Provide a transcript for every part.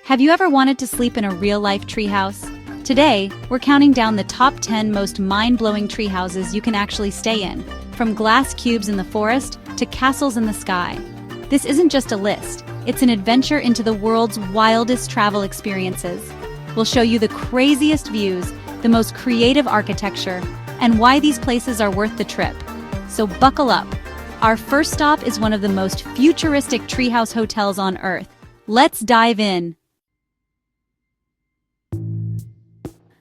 Have you ever wanted to sleep in a real-life treehouse? Today, we're counting down the top 10 most mind-blowing treehouses you can actually stay in, from glass cubes in the forest to castles in the sky. This isn't just a list, it's an adventure into the world's wildest travel experiences. We'll show you the craziest views, the most creative architecture, and why these places are worth the trip. So buckle up. Our first stop is one of the most futuristic treehouse hotels on Earth. Let's dive in.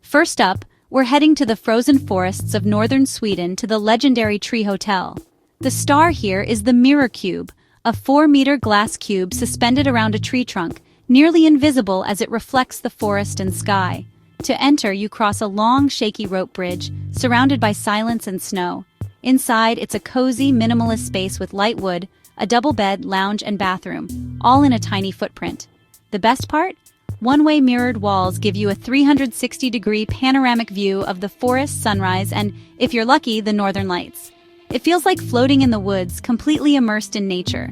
First up, we're heading to the frozen forests of northern Sweden to the legendary Tree Hotel. The star here is the Mirror Cube, a 4-meter glass cube suspended around a tree trunk, nearly invisible as it reflects the forest and sky. To enter, you cross a long, shaky rope bridge, surrounded by silence and snow. Inside, it's a cozy, minimalist space with light wood, a double bed, lounge, and bathroom, all in a tiny footprint. The best part? One-way mirrored walls give you a 360-degree panoramic view of the forest, sunrise, and, if you're lucky, the northern lights. It feels like floating in the woods, completely immersed in nature.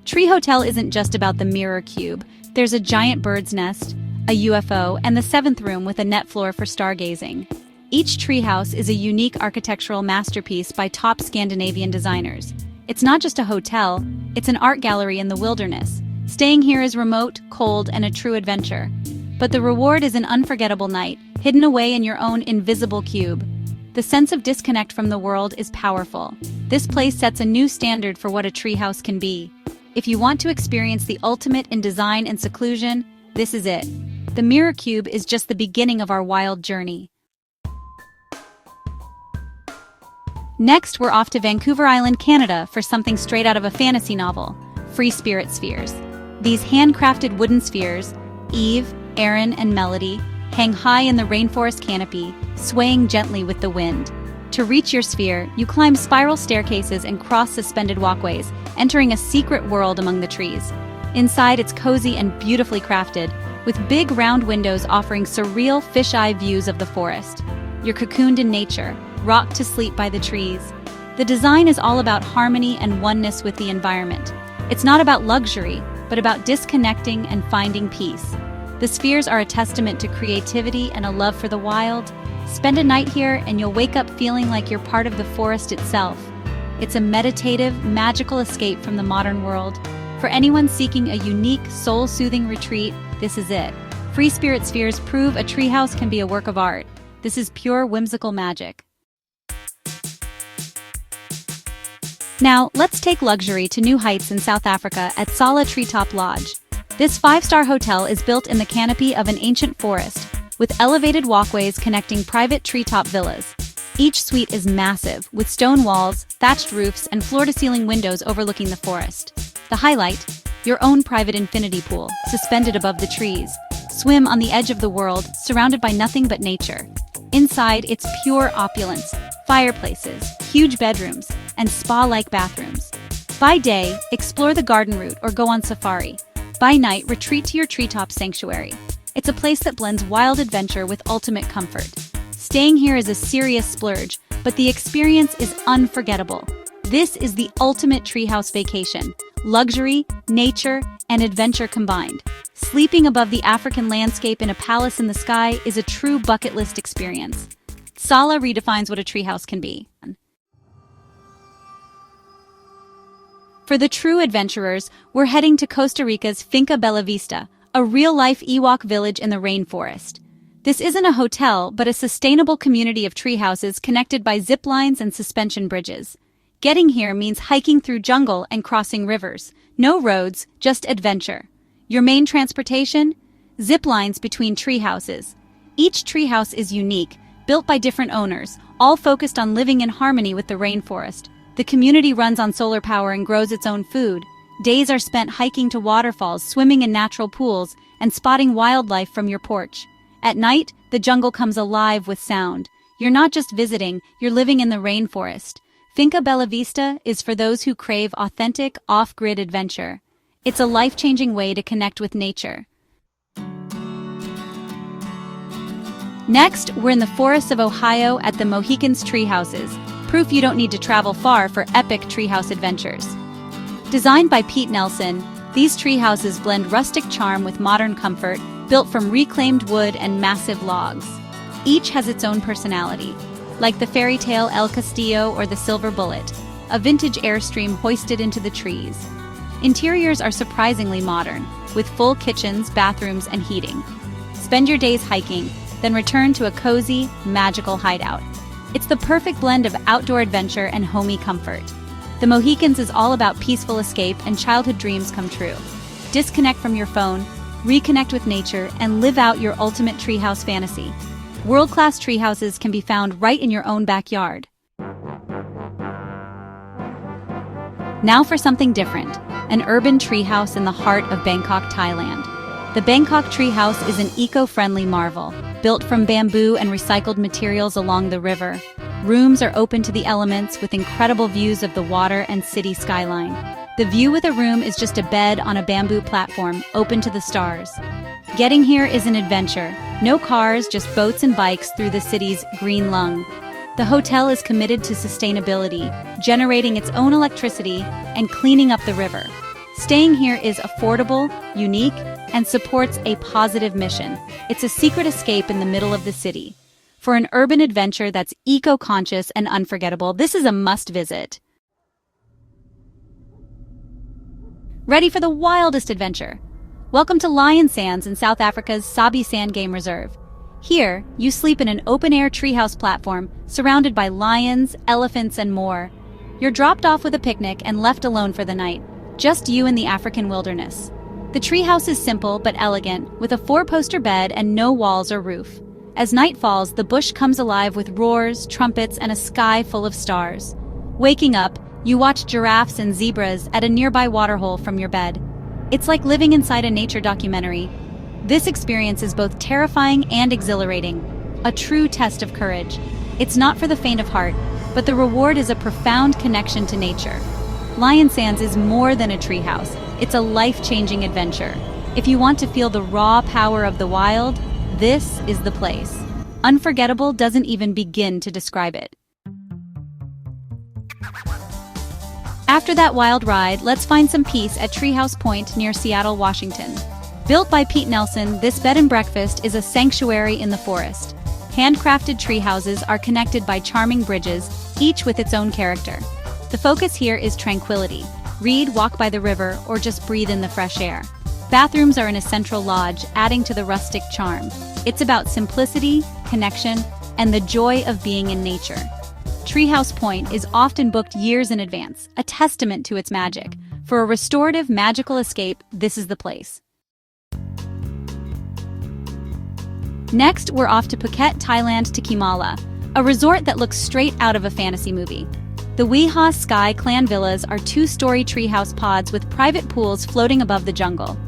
Tree Hotel isn't just about the Mirror Cube. There's a giant bird's nest, a UFO, and the 7th room with a net floor for stargazing. Each treehouse is a unique architectural masterpiece by top Scandinavian designers. It's not just a hotel, it's an art gallery in the wilderness. Staying here is remote, cold, and a true adventure. But the reward is an unforgettable night, hidden away in your own invisible cube. The sense of disconnect from the world is powerful. This place sets a new standard for what a treehouse can be. If you want to experience the ultimate in design and seclusion, this is it. The Mirror Cube is just the beginning of our wild journey. Next, we're off to Vancouver Island, Canada for something straight out of a fantasy novel, Free Spirit Spheres. These handcrafted wooden spheres, Eve, Aaron, and Melody, hang high in the rainforest canopy, swaying gently with the wind. To reach your sphere, you climb spiral staircases and cross suspended walkways, entering a secret world among the trees. Inside, it's cozy and beautifully crafted, with big round windows offering surreal fisheye views of the forest. You're cocooned in nature, rocked to sleep by the trees. The design is all about harmony and oneness with the environment. It's not about luxury, but about disconnecting and finding peace. The spheres are a testament to creativity and a love for the wild. Spend a night here and you'll wake up feeling like you're part of the forest itself. It's a meditative, magical escape from the modern world. For anyone seeking a unique, soul-soothing retreat, this is it. Free Spirit Spheres prove a treehouse can be a work of art. This is pure whimsical magic. Now, let's take luxury to new heights in South Africa at Sala Treetop Lodge. This 5-star hotel is built in the canopy of an ancient forest, with elevated walkways connecting private treetop villas. Each suite is massive, with stone walls, thatched roofs, and floor-to-ceiling windows overlooking the forest. The highlight? Your own private infinity pool, suspended above the trees. Swim on the edge of the world, surrounded by nothing but nature. Inside, it's pure opulence, fireplaces, huge bedrooms, and spa-like bathrooms. By day, explore the garden route or go on safari. By night, retreat to your treetop sanctuary. It's a place that blends wild adventure with ultimate comfort. Staying here is a serious splurge, but the experience is unforgettable. This is the ultimate treehouse vacation. Luxury, nature, and adventure combined. Sleeping above the African landscape in a palace in the sky is a true bucket list experience. Sala redefines what a treehouse can be. For the true adventurers, we're heading to Costa Rica's Finca Bella Vista, a real-life Ewok village in the rainforest. This isn't a hotel, but a sustainable community of treehouses connected by zip lines and suspension bridges. Getting here means hiking through jungle and crossing rivers. No roads, just adventure. Your main transportation? Zip lines between treehouses. Each treehouse is unique, built by different owners, all focused on living in harmony with the rainforest. The community runs on solar power and grows its own food. Days are spent hiking to waterfalls, swimming in natural pools, and spotting wildlife from your porch. At night, the jungle comes alive with sound. You're not just visiting, you're living in the rainforest. Finca Bella Vista is for those who crave authentic, off-grid adventure. It's a life-changing way to connect with nature. Next, we're in the forests of Ohio at the Mohicans Treehouses, proof you don't need to travel far for epic treehouse adventures. Designed by Pete Nelson, These tree houses blend rustic charm with modern comfort, built from reclaimed wood and massive logs. Each has its own personality, like the fairy tale El Castillo or the Silver Bullet, a vintage airstream hoisted into the trees. Interiors are surprisingly modern, with full kitchens, bathrooms, and heating. Spend your days hiking, then return to a cozy, magical hideout. It's the perfect blend of outdoor adventure and homey comfort. The Mohicans is all about peaceful escape and childhood dreams come true. Disconnect from your phone, reconnect with nature, and live out your ultimate treehouse fantasy. World-class treehouses can be found right in your own backyard. Now for something different, an urban treehouse in the heart of Bangkok, Thailand. The Bangkok Treehouse is an eco-friendly marvel, built from bamboo and recycled materials along the river. Rooms are open to the elements with incredible views of the water and city skyline. The view with a room is just a bed on a bamboo platform, open to the stars. Getting here is an adventure. No cars, just boats and bikes through the city's green lung. The hotel is committed to sustainability, generating its own electricity and cleaning up the river. Staying here is affordable, unique, and supports a positive mission. It's a secret escape in the middle of the city. For an urban adventure that's eco-conscious and unforgettable, this is a must-visit. Ready for the wildest adventure? Welcome to Lion Sands in South Africa's Sabi Sand Game Reserve. Here, you sleep in an open-air treehouse platform surrounded by lions, elephants, and more. You're dropped off with a picnic and left alone for the night, just you in the African wilderness. The treehouse is simple but elegant, with a 4-poster bed and no walls or roof. As night falls, the bush comes alive with roars, trumpets, and a sky full of stars. Waking up, you watch giraffes and zebras at a nearby waterhole from your bed. It's like living inside a nature documentary. This experience is both terrifying and exhilarating, a true test of courage. It's not for the faint of heart, but the reward is a profound connection to nature. Lion Sands is more than a treehouse. It's a life-changing adventure. If you want to feel the raw power of the wild, this is the place. Unforgettable doesn't even begin to describe it. After that wild ride, let's find some peace at Treehouse Point near Seattle, Washington. Built by Pete Nelson, this bed and breakfast is a sanctuary in the forest. Handcrafted tree houses are connected by charming bridges, each with its own character. The focus here is tranquility. Read, walk by the river, or just breathe in the fresh air. Bathrooms are in a central lodge, adding to the rustic charm. It's about simplicity, connection, and the joy of being in nature. Treehouse Point is often booked years in advance, a testament to its magic. For a restorative, magical escape, this is the place. Next, we're off to Phuket, Thailand to Kimala, a resort that looks straight out of a fantasy movie. The Weha Sky Clan Villas are 2-story treehouse pods with private pools floating above the jungle.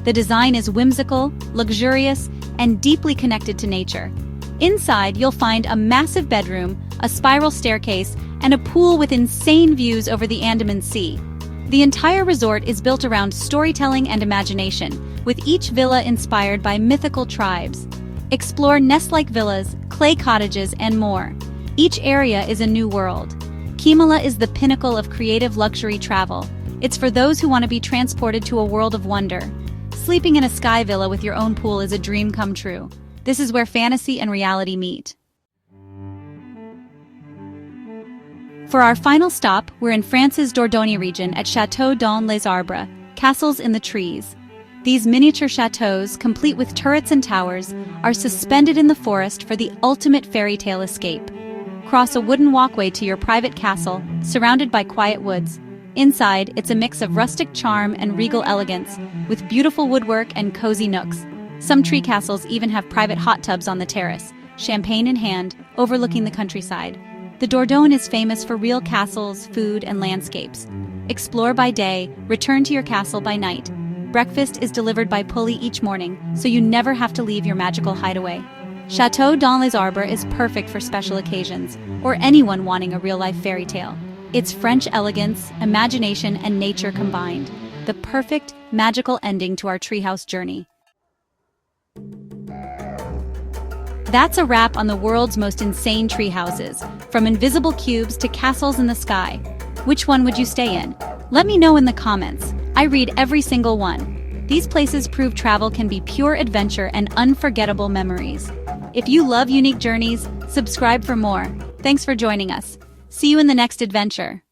The design is whimsical, luxurious, and deeply connected to nature. Inside, you'll find a massive bedroom, a spiral staircase, and a pool with insane views over the Andaman Sea. The entire resort is built around storytelling and imagination, with each villa inspired by mythical tribes. Explore nest-like villas, clay cottages, and more. Each area is a new world. Kimala is the pinnacle of creative luxury travel. It's for those who want to be transported to a world of wonder. Sleeping in a sky villa with your own pool is a dream come true. This is where fantasy and reality meet. For our final stop, we're in France's Dordogne region at Château dans les Arbres, castles in the trees. These miniature chateaux, complete with turrets and towers, are suspended in the forest for the ultimate fairy tale escape. Cross a wooden walkway to your private castle, surrounded by quiet woods. Inside, it's a mix of rustic charm and regal elegance, with beautiful woodwork and cozy nooks. Some tree castles even have private hot tubs on the terrace, champagne in hand, overlooking the countryside. The Dordogne is famous for real castles, food, and landscapes. Explore by day, return to your castle by night. Breakfast is delivered by pulley each morning, so you never have to leave your magical hideaway. Château dans les Arbres is perfect for special occasions, or anyone wanting a real-life fairy tale. It's French elegance, imagination, and nature combined. The perfect, magical ending to our treehouse journey. That's a wrap on the world's most insane tree houses, from invisible cubes to castles in the sky. Which one would you stay in? Let me know in the comments. I read every single one. These places prove travel can be pure adventure and unforgettable memories. If you love unique journeys, subscribe for more. Thanks for joining us. See you in the next adventure.